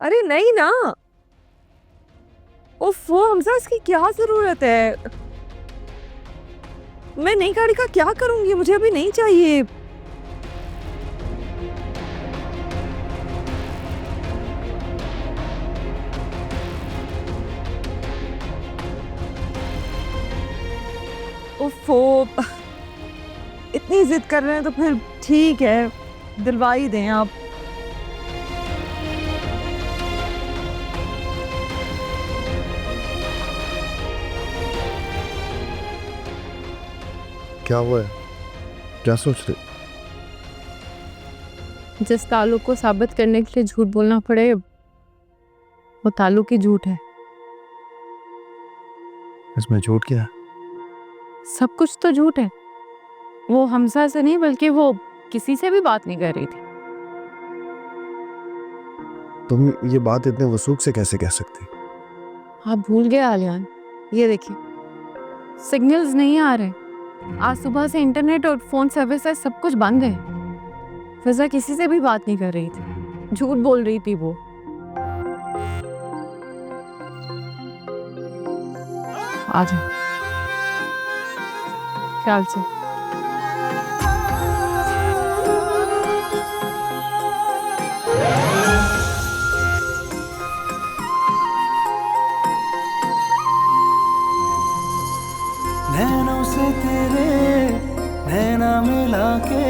अरे नहीं ना। उफ, वो हमजा, इसकी क्या जरूरत है? मैं नई गाड़ी का क्या करूंगी? मुझे अभी नहीं चाहिए। उफ, इतनी जिद कर रहे हैं तो फिर ठीक है, दिलवा ही दें आप। क्या हुआ है? क्या सोच रहे? जिस ताल्लुक को साबित करने के लिए झूठ बोलना पड़े, वो ताल्लुक ही झूठ है। इसमें झूठ क्या है? सब कुछ तो झूठ है। वो हमजा से नहीं, बल्कि वो किसी से भी बात नहीं कर रही थी। तुम ये बात इतने वसूख से कैसे कह सकती? आप भूल गए आलियान, ये देखिए, सिग्नल्स नहीं आ रहे। आज सुबह से इंटरनेट और फोन सर्विसेज सब कुछ बंद है। फिजा किसी से भी बात नहीं कर रही थी, झूठ बोल रही थी वो। आ जाओ, ख्याल से। नैनों से तेरे नैना मिला के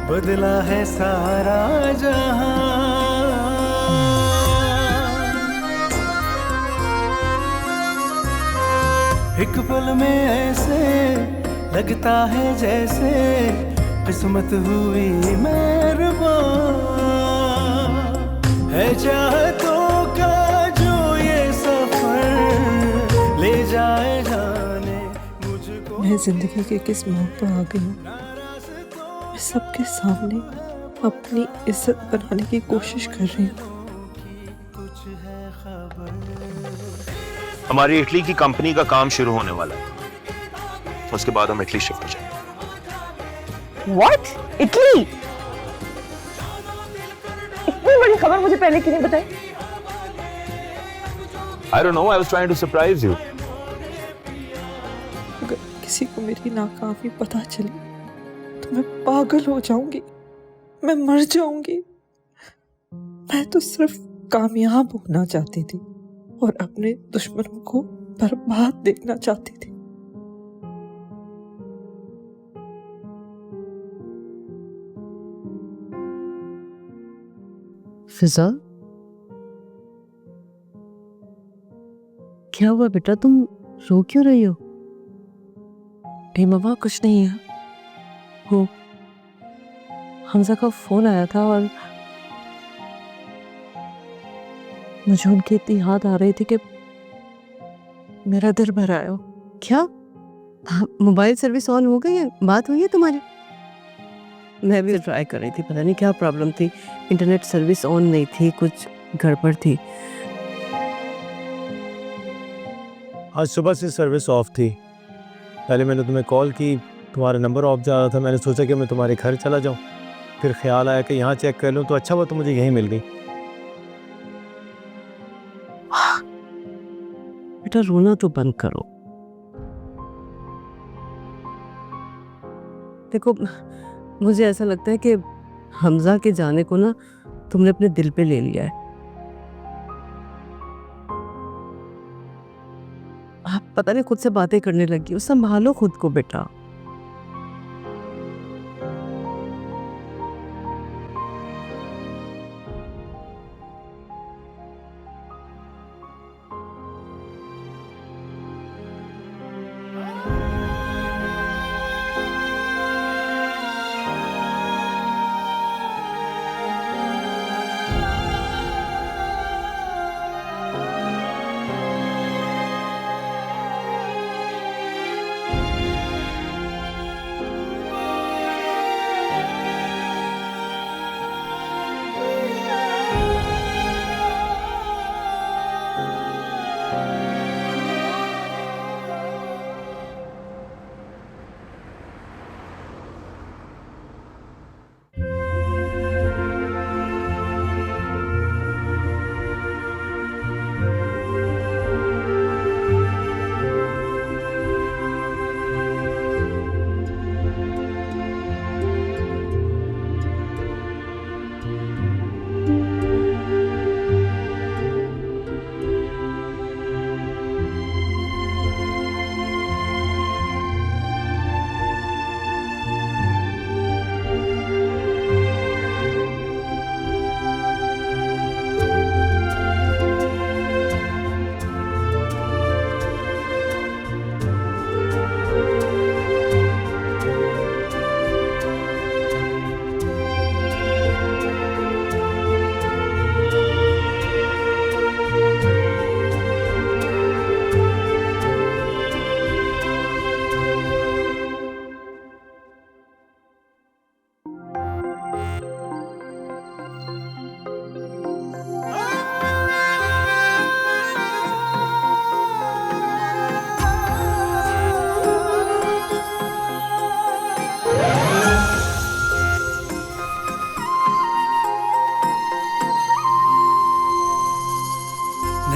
बदला है सारा जहां। एक पल में ऐसे लगता है जैसे किस्मत हुई मेहरबान। है चाहतों का जो ये सफर ले जाए जाने मुझको। मैं जिंदगी के किस मोड़ पर आ गई हूँ? मैं सबके सामने अपनी इज्जत बनाने की कोशिश कर रही हूँ। हमारी इटली की कंपनी का काम शुरू होने वाला है, उसके बाद हम इटली शिफ्ट हो जाएंगे। व्हाट? इटली? इतनी बड़ी खबर मुझे पहले क्यों नहीं बताई? I don't know, I was trying to surprise you. अगर किसी को मेरी नाकामी पता चली तो मैं पागल हो जाऊंगी, मैं मर जाऊंगी। मैं तो सिर्फ कामयाब होना चाहती थी और अपने दुश्मनों को बर्बाद देखना चाहती थी। फिजा, क्या हुआ बेटा? तुम रो क्यों रही हो? नहीं मम्मा, कुछ नहीं है। वो हमजा का फोन आया था और मुझे उनकी इतनी याद आ रही थी कि मेरा दिल भर आया। क्या? मोबाइल सर्विस ऑन हो गई है? बात हुई है तुम्हारी? मैं भी ट्राई कर रही थी, पता नहीं क्या प्रॉब्लम थी। इंटरनेट सर्विस ऑन नहीं थी, कुछ गड़बड़ थी। आज सुबह से सर्विस ऑफ थी। पहले मैंने तुम्हें कॉल की, तुम्हारा नंबर ऑफ जा रहा था। मैंने सोचा कि मैं तुम्हारे घर चला जाऊं, फिर ख्याल आया कि यहाँ चेक कर लूं, तो अच्छा हुआ तो मुझे यहीं मिल गई। बेटा रोना तो बंद करो। देखो, मुझे ऐसा लगता है कि हमजा के जाने को ना तुमने अपने दिल पे ले लिया है। आप पता नहीं खुद से बातें करने लगी हो। संभालो खुद को बेटा।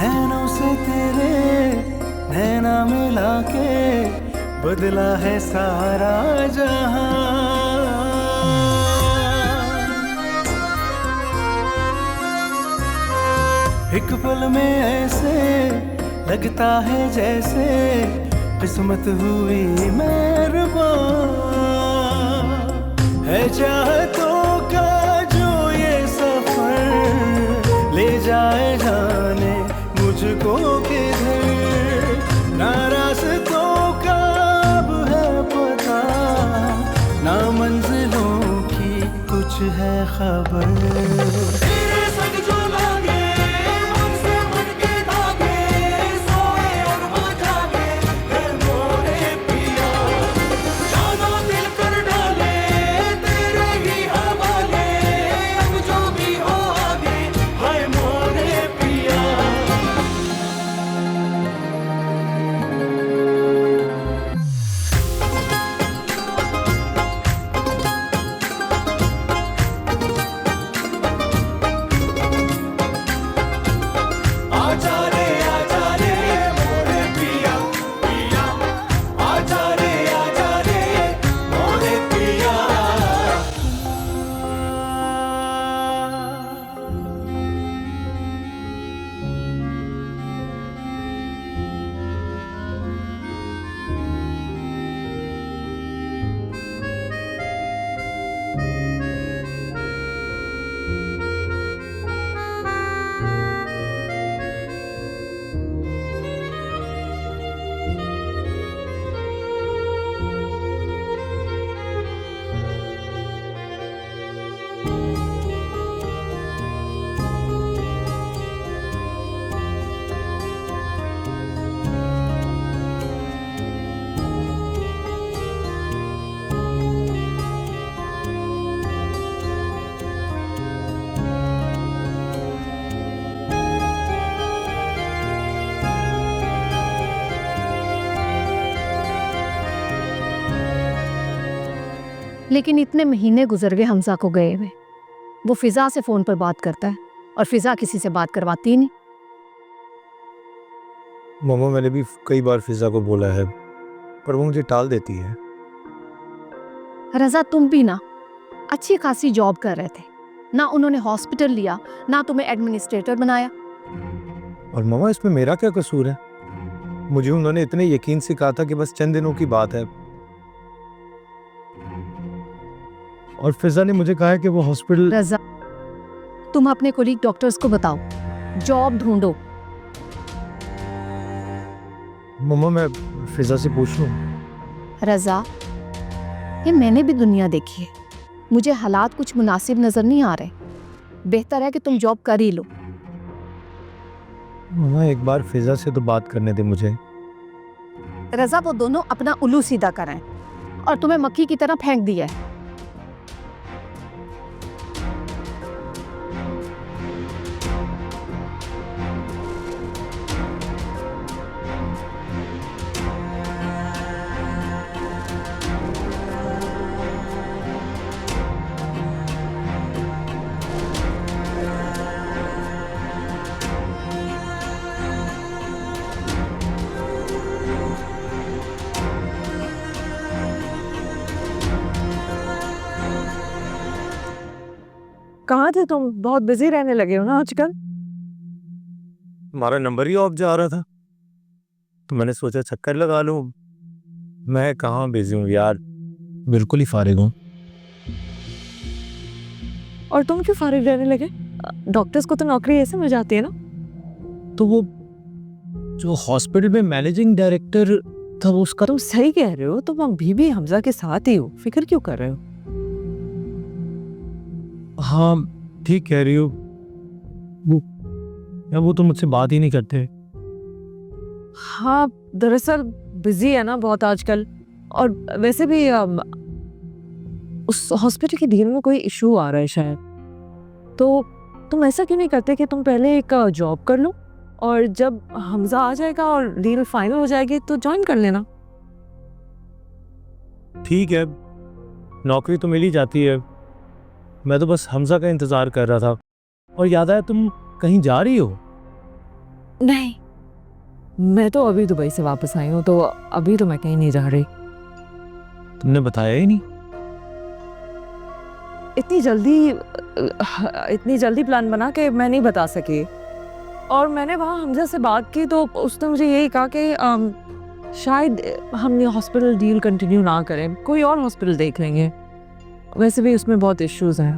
नैनों से तेरे नैना मिला के बदला है सारा जहां। एक पल में ऐसे लगता है जैसे किस्मत हुई मेहरबान। है चाहतों का जो ये सफर ले जाए जाने मुझको किधर। ना रास्तों का अब है पता, ना मंजिलों की कुछ है खबर। लेकिन इतने महीने गुजर गए हमजा को गए हुए। वो फिजा से फोन पर बात करता है और फिजा किसी से बात करवाती ही नहीं। मम्मा मैंने भी कई बार फिजा को बोला है पर वो मुझे टाल देती है। रजा तुम भी ना अच्छी खासी जॉब कर रहे थे, ना उन्होंने हॉस्पिटल लिया ना तुम्हें एडमिनिस्ट्रेटर बनाया। और मम्मा इसमें मेरा क्या कसूर है? मुझे उन्होंने इतने यकीन से कहा था कि बस चंद दिनों की बात है और फिजा ने मुझे कहा है कि वो हॉस्पिटल। रजा तुम अपने कोलीग डॉक्टर्स को बताओ जॉब ढूंढो। मम्मा मैं फिजा से पूछ लूं? रजा ये मैंने भी दुनिया देखी है, मुझे हालात कुछ मुनासिब नजर नहीं आ रहे। बेहतर है कि तुम जॉब कर ही लो। मम्मा एक बार फिजा से तो बात करने दे मुझे। रजा वो दोनों अपना उल्लू सीधा कराएं और तुम्हें मक्खी की तरह फेंक दिया है। कहाँ थे तुम? बहुत बिजी रहने लगे हो ना आजकल। हमारा नंबर ही ऑफ जा रहा था तो मैंने सोचा चक्कर लगा लूं। मैं कहाँ बिजी हूँ यार, बिल्कुल ही फारिग हूँ। और तुम क्यों फारिग रहने लगे? डॉक्टर्स को तो नौकरी ऐसे मिल जाती है ना। तो वो जो हॉस्पिटल में मैनेजिंग डायरेक्टर था वो उसका। तुम सही कह रहे हो, तुम अभी भी हमजा के साथ ही हो, फिक्र क्यों कर रहे हो? हाँ ठीक कह रही हो। वो तो मुझसे बात ही नहीं करते। हाँ दरअसल बिजी है ना बहुत आजकल, और वैसे भी उस हॉस्पिटल के डील में कोई इशू आ रहा है शायद। तो तुम ऐसा क्यों नहीं करते कि तुम पहले एक जॉब कर लो और जब हमजा आ जाएगा और डील फाइनल हो जाएगी तो ज्वाइन कर लेना। ठीक है, नौकरी तो मिल ही जाती है। मैं तो बस हमजा का इंतज़ार कर रहा था और याद आया तुम कहीं जा रही हो। नहीं, मैं तो अभी दुबई से वापस आई हूँ, तो अभी तो मैं कहीं नहीं जा रही। तुमने बताया ही नहीं। इतनी जल्दी प्लान बना के मैं नहीं बता सकी। और मैंने वहाँ हमजा से बात की तो उसने मुझे यही कहा कि शायद हम ये हॉस्पिटल डील कंटिन्यू ना करें, कोई और हॉस्पिटल देख लेंगे। वैसे भी उसमें बहुत इश्यूज हैं।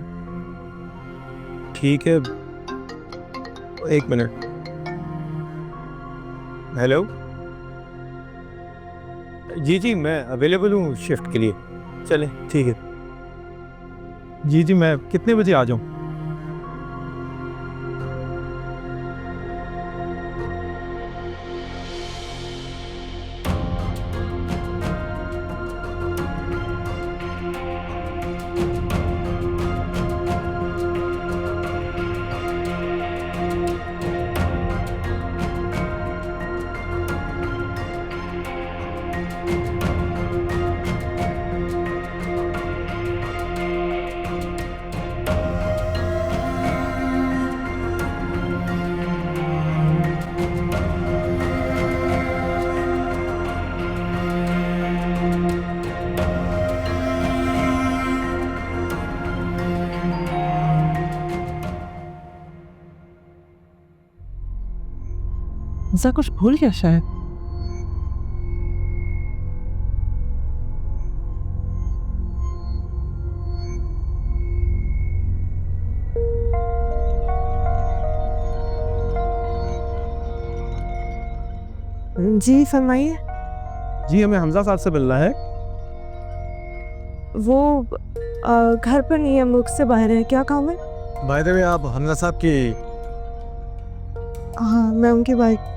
ठीक है, एक मिनट। हेलो, जी मैं अवेलेबल हूँ शिफ्ट के लिए। चले ठीक है। जी मैं कितने बजे आ जाऊँ? ऐसा कुछ भूल गया शायद। जी फरमाइए। जी हमें हमजा साहब से मिलना है। वो घर पर नहीं है, मुल्क से बाहर है। क्या काम है? बाय द वे, आप हमजा साहब की? हाँ, मैं उनकी वाइफ।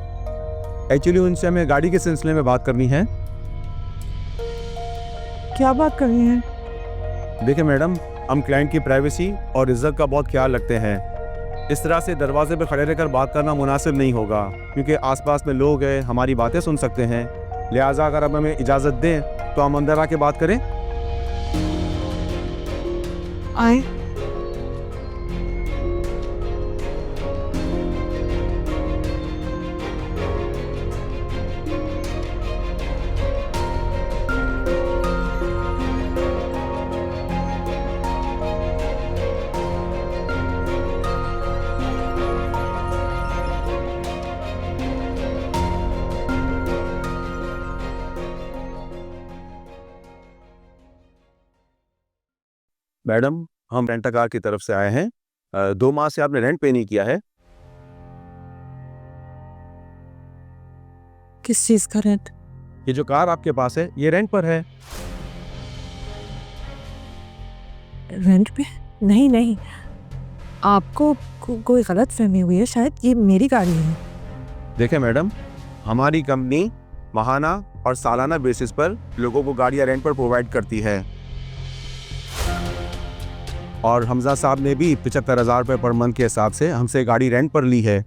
एक्चुअली उनसे हमें गाड़ी के सिलसिले में बात करनी है। क्या बात करनी है? देखिए मैडम, हम क्लाइंट की प्राइवेसी और इज्जत का बहुत ख्याल रखते हैं। इस तरह से दरवाजे पर खड़े रहकर बात करना मुनासिब नहीं होगा, क्योंकि आसपास में लोग हैं, हमारी बातें सुन सकते हैं। लिहाजा अगर आप हमें इजाज़त दें तो हम अंदर आके बात करें। आए। मैडम, हम रेंट अ कार की तरफ से आए हैं। 2 माह से आपने रेंट पे नहीं किया है। किस चीज का रेंट? ये जो कार आपके पास है ये रेंट पर है। रेंट पे? नहीं नहीं, आपको कोई गलत फहमी हुई है शायद। ये मेरी गाड़ी है। देखिए मैडम, हमारी कंपनी माहाना और सालाना बेसिस पर लोगों को गाड़ियाँ रेंट पर प्रोवाइड करती है, और हमजा साहब ने भी 75,000 रुपये पर मंथ के हिसाब से हमसे गाड़ी रेंट पर ली है।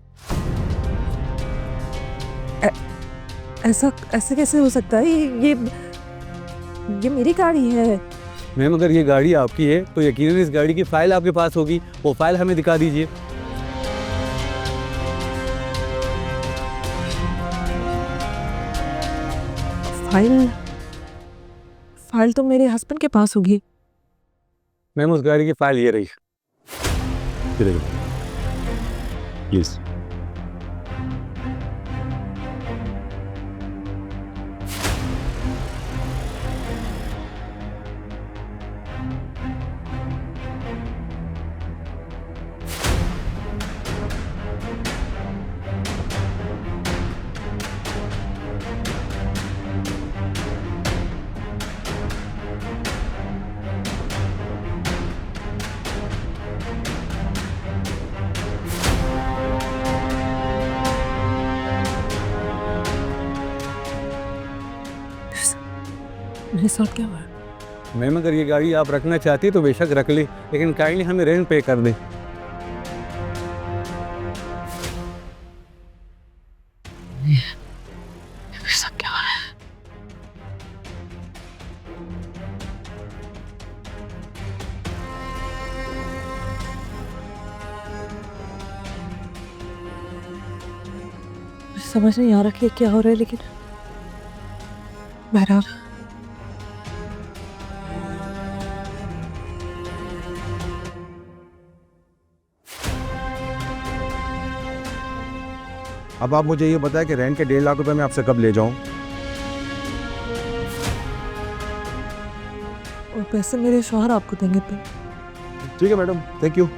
ऐसा ऐसे कैसे हो सकता है? ये मेरी गाड़ी है। मैम, अगर ये गाड़ी आपकी है तो यकीनन इस गाड़ी की फाइल आपके पास होगी। वो फाइल हमें दिखा दीजिए। फाइल तो मेरे हस्बैंड के पास होगी। मैम, उस गाड़ी की फाइल ये रही। यस। मेरे साथ क्या हुआ? मैम, अगर ये गाड़ी आप रखना चाहती है तो बेशक रख ली, लेकिन काइंडली हमें रेंट पे कर दें। मेरे साथ क्या हुआ? मुझे समझ नहीं आ रहा कि क्या हो रहा है, लेकिन बहरहाल अब आप मुझे ये बताएं कि रेंट के 1.5 लाख रुपए मैं आपसे कब ले जाऊं? और पैसे मेरे शौहर आपको देंगे तो ठीक है मैडम, थैंक यू।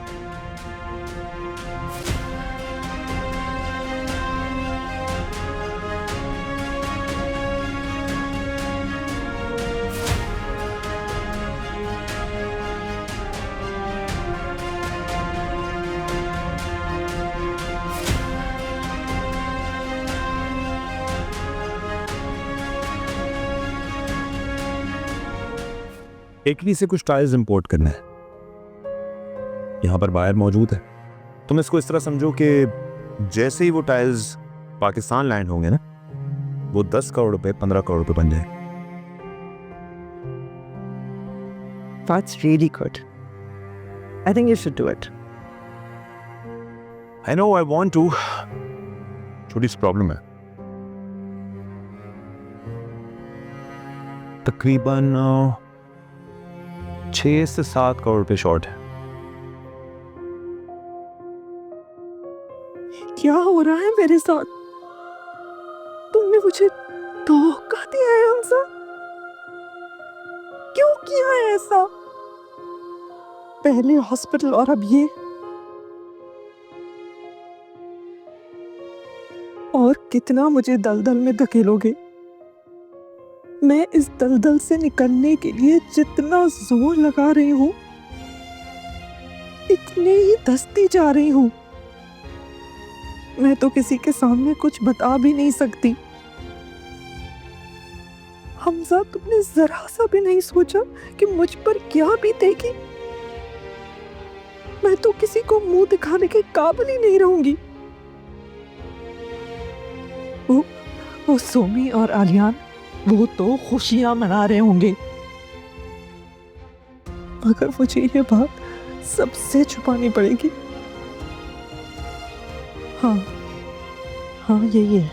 इटली से कुछ टाइल्स इंपोर्ट करना है। यहाँ पर बायर मौजूद है। तुम इसको इस तरह समझो कि जैसे ही वो टाइल्स पाकिस्तान लैंड होंगे ना, वो 10 करोड़ रुपए 15 करोड़ रुपए बन जाए। That's really good. I think you should do it. I know I want to. छोटी सी प्रॉब्लम है। तकरीबन 6 से 7 करोड़ रुपए शॉर्ट है। क्या हो रहा है मेरे साथ? तुमने मुझे धोखा दिया है हमसा। क्यों किया है ऐसा? पहले हॉस्पिटल और अब ये। और कितना मुझे दलदल में धकेलोगे? मैं इस दलदल से निकलने के लिए जितना जोर लगा रही हूं, इतने ही धंसती जा रही हूं। मैं तो किसी के सामने कुछ बता भी नहीं सकती। हमजा, तुमने जरा सा भी नहीं सोचा कि मुझ पर क्या बीतेगी? मैं तो किसी को मुंह दिखाने के काबिल ही नहीं रहूंगी। वो सोमी और आलियान, वो तो खुशियां मना रहे होंगे, मगर मुझे ये बात सबसे छुपानी पड़ेगी। हाँ यही है।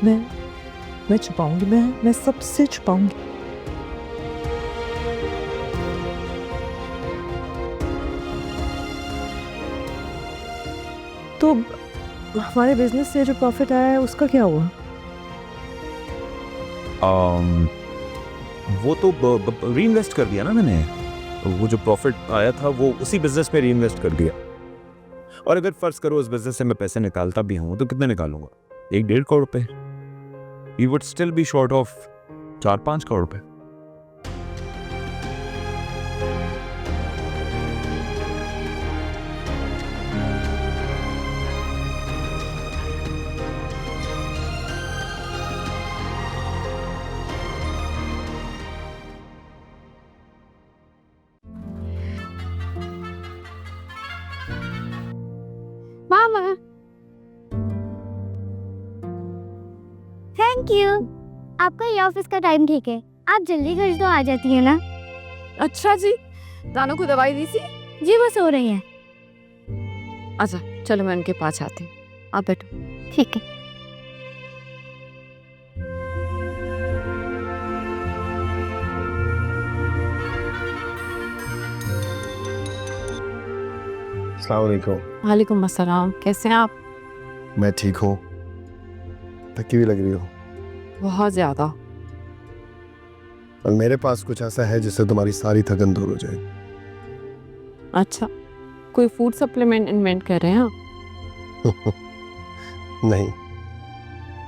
मैं छुपाऊंगी। मैं सबसे छुपाऊंगी। तो हमारे बिजनेस से जो प्रॉफिट आया है उसका क्या हुआ? वो तो री इन्वेस्ट कर दिया ना मैंने। वो जो प्रॉफिट आया था वो उसी बिजनेस में री इन्वेस्ट कर दिया। और अगर फर्ज करो उस बिजनेस से मैं पैसे निकालता भी हूं तो कितने निकालूंगा? 1-1.5 करोड़ रुपए। You would still be short of 4-5 crore रुपए। मामा, थैंक यू। आपका ये ऑफिस का टाइम ठीक है, आप जल्दी घर तो आ जाती है ना? अच्छा जी, दानों को दवाई दी थी? जी वो सो रही है। अच्छा चलो मैं उनके पास आती हूँ, आप बैठो। ठीक है। अस्सलाम वालेकुम। वालेकुम अस्सलाम, कैसे हैं आप? मैं ठीक हूँ। थकी हुई लग रही हो। बहुत ज़्यादा। और मेरे पास कुछ ऐसा है जिससे तुम्हारी सारी थकन दूर हो जाएगी। अच्छा, कोई फूड सप्लीमेंट इन्वेंट कर रहे हैं आप? नहीं,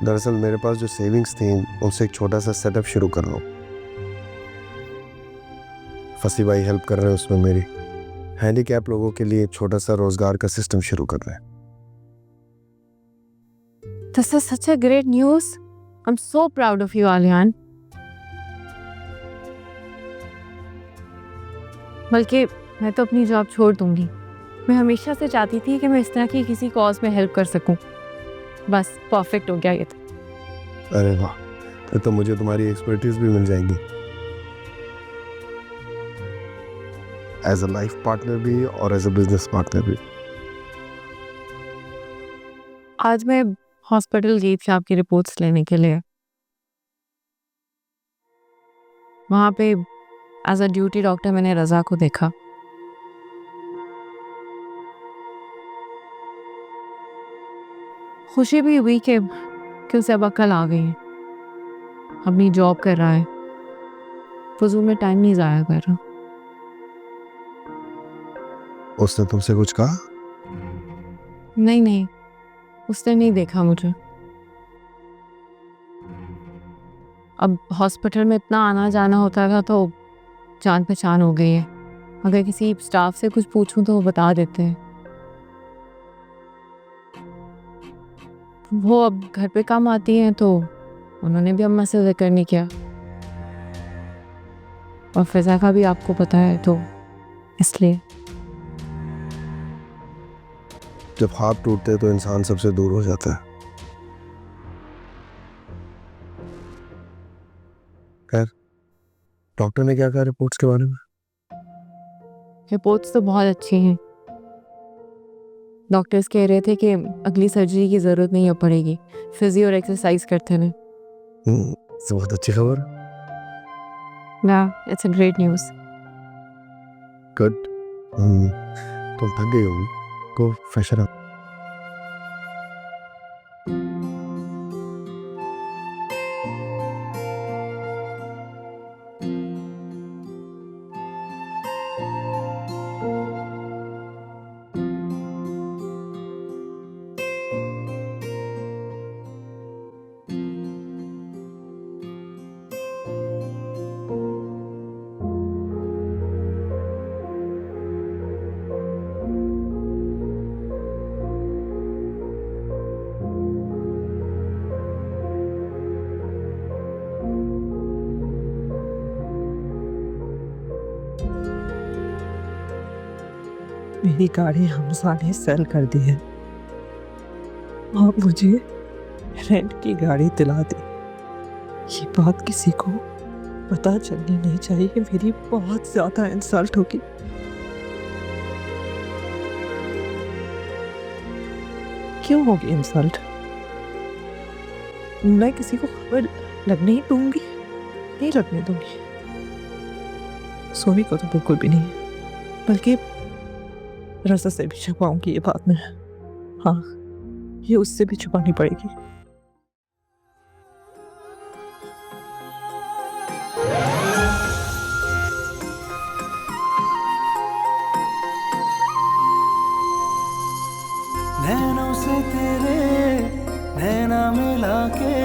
दरअसल मेरे पास जो सेविंग्स थी उनसे एक छोटा सा सेटअप शुरू कर लो। फसी भाई हेल्प कर रहे हैं उसमें मेरी। हैंडीकैप लोगों के लिए एक छोटा सा रोजगार का सिस्टम शुरू कर रहे हैं। This is such a great news. I'm so proud of you, Aliyan. बल्कि मैं तो अपनी जॉब छोड़ दूंगी। मैं हमेशा से चाहती थी कि मैं इस तरह की किसी कॉज में हेल्प कर सकूं। बस परफेक्ट हो गया ये तो। अरे वाह, फिर तो मुझे तुम्हारी एक्सपर्टीज भी मिल जाएगी। एज अ लाइफ पार्टनर भी और एज अ बिजनेस पार्टनर भी। आज मैं हॉस्पिटल गई थी आपकी रिपोर्ट्स लेने के लिए। वहाँ पे एज अ ड्यूटी डॉक्टर मैंने रज़ा को देखा। खुशी भी हुई कि उसे अब अकल आ गई है, अपनी जॉब कर रहा है, फजूल में टाइम नहीं ज़ाया कर रहा। उसने तुमसे कुछ कहा? नहीं, उसने नहीं देखा मुझे। अब हॉस्पिटल में इतना आना जाना होता था तो जान पहचान हो गई है। अगर किसी स्टाफ से कुछ पूछूं तो वो बता देते हैं। वो अब घर पे काम आती हैं तो उन्होंने भी अम्मा से जिक्र नहीं किया। और फिजा का भी आपको पता है तो इसलिए। जब ख्वाब टूटते हैं तो इंसान सबसे दूर हो जाता है। खैर, डॉक्टर ने क्या कहा रिपोर्ट्स के बारे में? रिपोर्ट्स तो बहुत अच्छी हैं। डॉक्टर्स कह रहे थे कि अगली सर्जरी की ज़रूरत नहीं पड़ेगी, फिजियो और एक्सरसाइज करते रहें। तो बहुत अच्छी खबर। या it's a great news. Good. तुम थक गई होगी, गो फ्रेशन अप। मेरी गाड़ी हमजा ने सेल कर दी है और मुझे रेंट की गाड़ी दिला दी। ये बात किसी को पता चलनी नहीं चाहिए, मेरी बहुत ज्यादा इंसल्ट होगी। क्यों होगी इंसल्ट? मैं किसी को खबर लगने ही दूंगी, नहीं लगने दूंगी। सोमी को तो बिल्कुल भी नहीं, बल्कि रज़ा से भी छुपाऊंगी ये बात में। हाँ, ये उससे भी छुपानी पड़ेगी। नैनों से तेरे नैना मिला के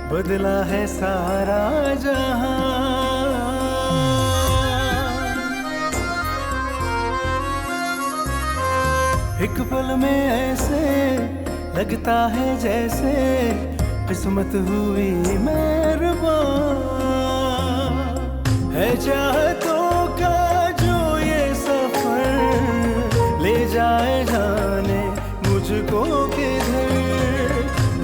बदला है सारा जहां। एक पल में ऐसे लगता है जैसे किस्मत हुई मेहरबान। है चाहतों का जो ये सफर ले जाए जाने मुझको किधर।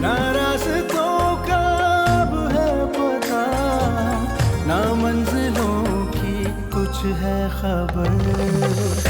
ना रास्तों का अब है पता, ना मंजिलों की कुछ है खबर।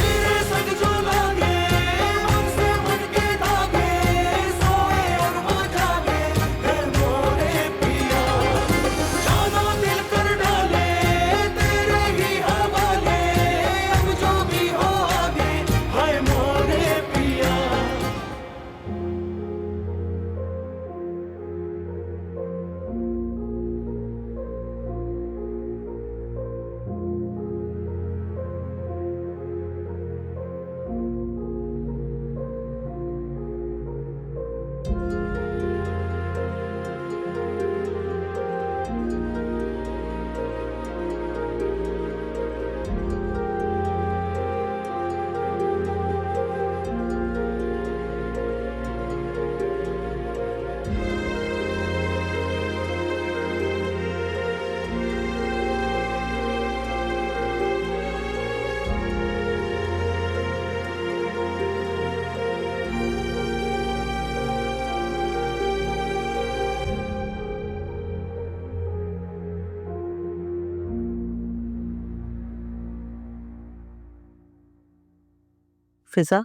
फिजा,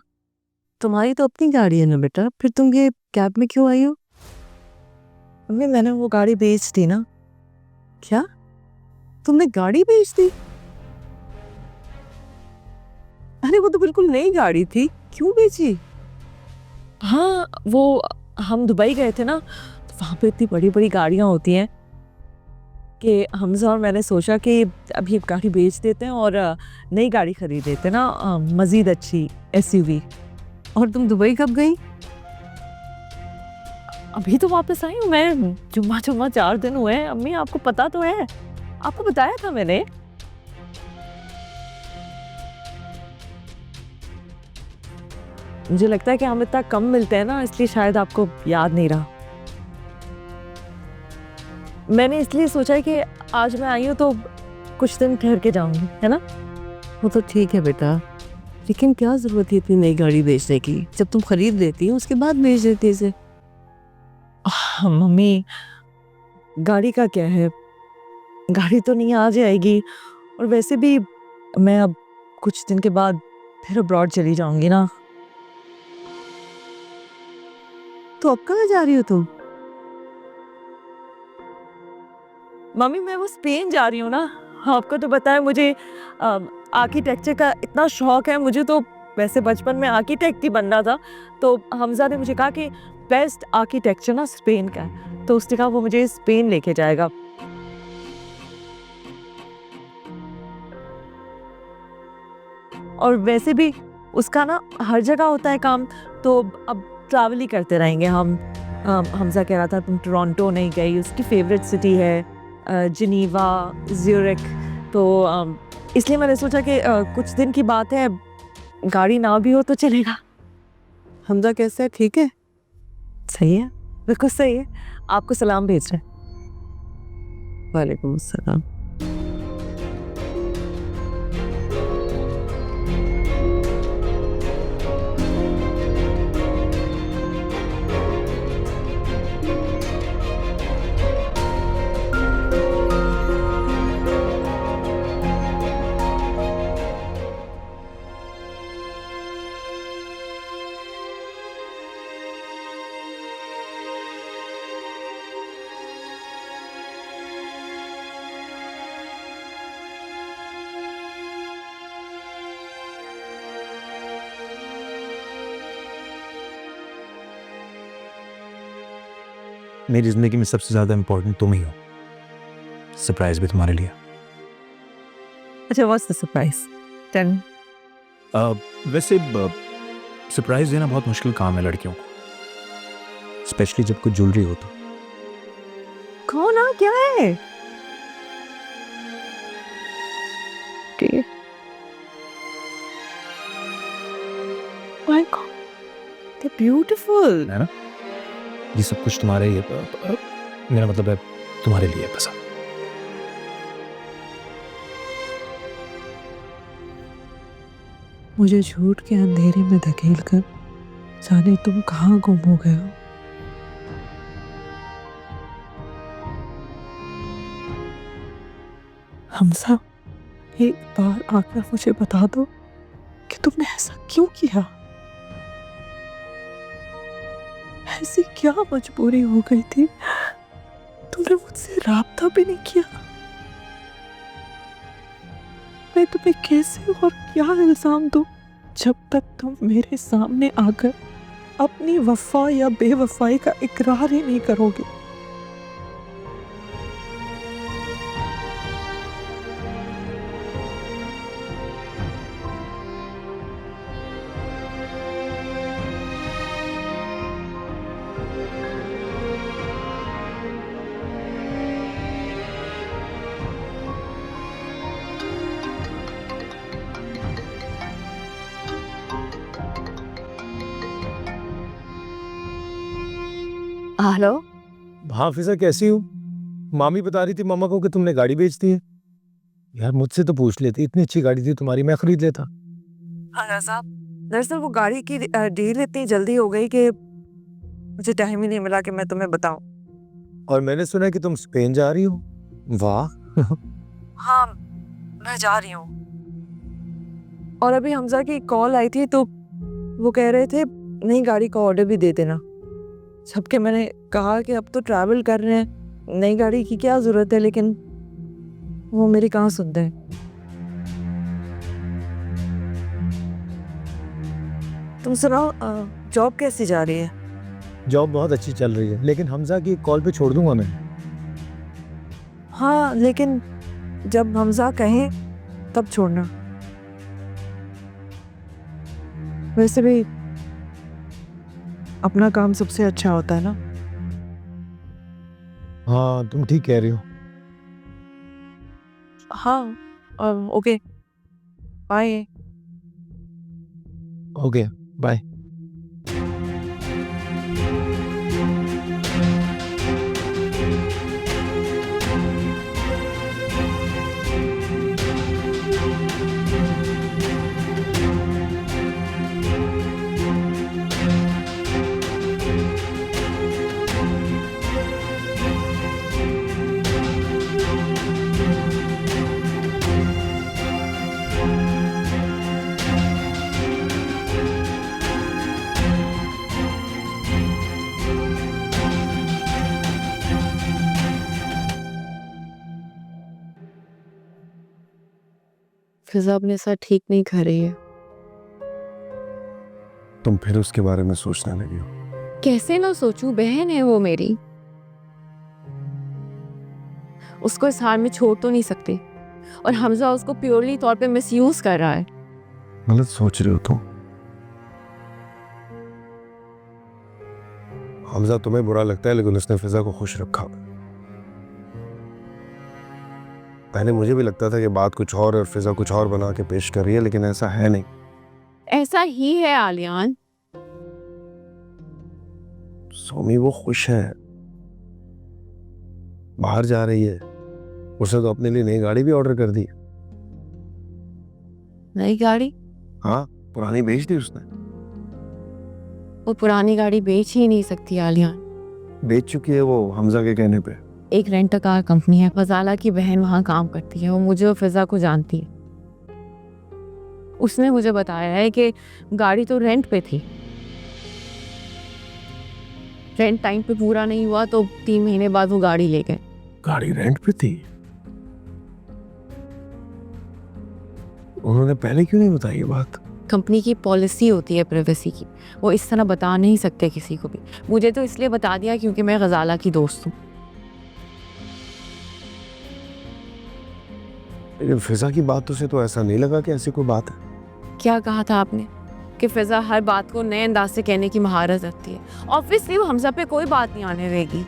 तुम्हारी तो अपनी गाड़ी है ना बेटा, फिर तुम ये कैब में क्यों आई हो? मम्मी मैंने वो गाड़ी बेच दी ना। क्या? तुमने गाड़ी बेच दी? अरे वो तो बिल्कुल नई गाड़ी थी, क्यों बेची? हाँ, वो हम दुबई गए थे ना, तो वहाँ पे इतनी बड़ी बड़ी गाड़ियाँ होती हैं कि हमजा और मैंने सोचा कि अभी ये गाड़ी बेच देते हैं और नई गाड़ी खरीद लेते हैं ना, मज़ीद अच्छी एसयूवी। और तुम दुबई कब गई? अभी तो वापस आई हूँ मैं, जुम्मा 4 दिन हुए हैं। अम्मी आपको पता तो है, आपको बताया था मैंने। मुझे लगता है कि हम इतना कम मिलते हैं ना, इसलिए शायद आपको याद नहीं रहा। मैंने इसलिए सोचा है कि आज मैं आई हूँ तो कुछ दिन ठहर के जाऊंगी, है ना? वो तो ठीक है बेटा, लेकिन क्या जरूरत है इतनी नई गाड़ी बेचने की? जब तुम खरीद लेती हो उसके बाद बेच देती इसे। मम्मी गाड़ी का क्या है, गाड़ी तो नहीं आ जाएगी, और वैसे भी मैं अब कुछ दिन के बाद फिर अब्रॉड चली जाऊंगी ना। तो अब कहाँ जा रही हो तुम? मम्मी मैं वो स्पेन जा रही हूँ ना, आपको तो पता है मुझे आर्किटेक्चर का इतना शौक है। मुझे तो वैसे बचपन में आर्किटेक्ट ही बनना था, तो हमजा ने मुझे कहा कि बेस्ट आर्किटेक्चर ना स्पेन का है, तो उसने कहा वो मुझे स्पेन लेके जाएगा। और वैसे भी उसका ना हर जगह होता है काम, तो अब ट्रैवल ही करते रहेंगे हम। हमजा कह रहा था तुम टोरंटो नहीं गई, उसकी फेवरेट सिटी है जिनीवा, ज्यूरिक, तो इसलिए मैंने सोचा कि कुछ दिन की बात है, गाड़ी ना भी हो तो चलेगा। हमजा कैसे है, ठीक है? सही है, बिल्कुल सही है। आपको सलाम भेज रहे हैं। वालेकुम अस्सलाम। मेरी जिंदगी में सबसे ज्यादा इम्पोर्टेंट तुम ही हो। सरप्राइज भी तुम्हारे लिए। अच्छा, what's the surprise? Tell me. वैसे सरप्राइज देना बहुत मुश्किल काम है लड़कियों को, स्पेशली जब कोई ज्वेलरी हो तो। कौन आ क्या है? ठीक है। My God, they beautiful. है ना? ये सब कुछ तुम्हारे लिए, मेरा मतलब है तुम्हारे लिए बस। मुझे झूठ के अंधेरे में धकेल कर जाने तुम कहाँ गुम हो गए हो। हमजा, एक बार आकर मुझे बता दो कि तुमने ऐसा क्यों किया। ऐसी क्या मजबूरी हो गई थी, तुमने मुझसे राब्ता भी नहीं किया। मैं तुम्हें कैसे और क्या इल्जाम दूं जब तक तुम मेरे सामने आकर अपनी वफा या बेवफाई का इकरार ही नहीं करोगे। हेलो। हाँ फिजा, कैसी हो? मामी बता रही थी मामा को कि तुमने गाड़ी बेच दी है। यार मुझसे तो पूछ लेती, इतनी अच्छी गाड़ी थी तुम्हारी, मैं खरीद लेता। हाँ साहब, दरअसल वो गाड़ी की डील इतनी जल्दी हो गई कि मुझे टाइम ही नहीं मिला कि मैं तुम्हें बताऊं। और मैंने सुना कि तुम स्पेन जा रही हो। वाह। हाँ, मैं जा रही हूँ। और अभी हमजा की कॉल आई थी तो वो कह रहे थे नई गाड़ी का ऑर्डर भी दे देना। सबके मैंने कहा कि अब तो ट्रैवल कर रहे हैं, नई गाड़ी की क्या ज़रूरत है, लेकिन वो मेरी कहाँ सुनते हैं। तुम सुनाओ, जॉब कैसी जा रही है? जॉब बहुत अच्छी चल रही है, लेकिन हमजा की कॉल पे छोड़ दूंगा मैं। हाँ, लेकिन जब हमजा कहें तब छोड़ना। वैसे भी अपना काम सबसे अच्छा होता है ना। हाँ, तुम ठीक कह रही हो। हाँ, okay, bye. Okay, bye. Fiza अपने साथ ठीक नहीं कर रही है। तुम फिर उसके बारे में सोचने लगी हो? कैसे ना सोचूं, बहन है वो मेरी। उसको इस हाल में छोड़ तो नहीं सकती, और हमजा उसको प्योरली तौर पे मिसयूज कर रहा है। गलत सोच रहे हो तुम। हमजा तुम्हें बुरा लगता है, लेकिन उसने फिजा को खुश रखा। पहले मुझे भी लगता था कि बात कुछ और फिजा कुछ और बना के पेश कर रही है, लेकिन ऐसा है नहीं। ऐसा ही है आलियान। सोमी वो खुश है, बाहर जा रही है। उसने तो अपने लिए नई गाड़ी भी ऑर्डर कर दी। नई गाड़ी? हाँ, पुरानी बेच दी उसने। वो पुरानी गाड़ी बेच ही नहीं सकती आलियान। बेच चुकी है वो, हमजा के कहने पे। एक रेंट कार कंपनी है, फजाला की बहन वहां काम करती है। वो मुझे और फिजा को जानती है। उसने मुझे बताया है कि गाड़ी तो रेंट पे थी, रेंट टाइम पे पूरा नहीं हुआ तो 3 महीने बाद वो गाड़ी ले गए। गाड़ी रेंट पे थी? उन्होंने पहले क्यों नहीं बताई ये बात? कंपनी की पॉलिसी होती है प्राइवेसी की, वो इस तरह बता नहीं सकते किसी को भी। मुझे तो इसलिए बता दिया क्योंकि मैं गजाला की दोस्त हूँ। लेकिन फिजा की बातों से तो ऐसा नहीं लगा कि ऐसी कोई बात है। क्या कहा था आपने कि फिजा हर बात को नए अंदाज से कहने की महारत रखती है? ऑब्वियसली वो हमजा पे कोई बात नहीं आने देगी।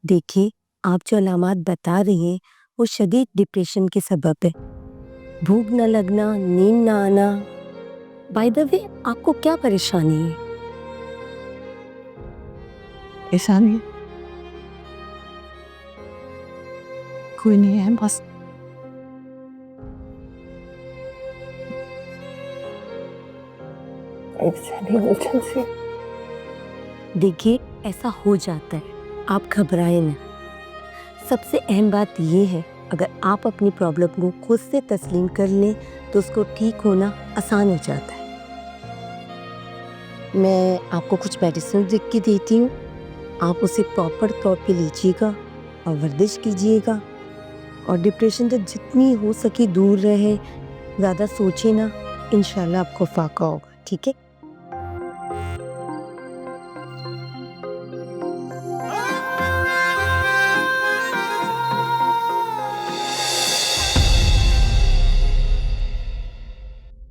देखिए, आप जो अलामात बता रही हैं वो शदीद डिप्रेशन के सबब है। भूख न लगना, नींद न आना। बाय द वे, आपको क्या परेशानी है? ऐसा नहीं, कोई नहीं है, बस देखिए, ऐसा हो जाता है, आप घबराएं ना। सबसे अहम बात ये है, अगर आप अपनी प्रॉब्लम को खुद से तस्लीम कर लें तो उसको ठीक होना आसान हो जाता है। मैं आपको कुछ मेडिसिन लिख के देती हूँ, आप उसे प्रॉपर तौर पे लीजिएगा और वर्जिश कीजिएगा, और डिप्रेशन से जितनी हो सके दूर रहे, ज़्यादा सोचे ना। इंशाल्लाह आपको फाका होगा, ठीक है?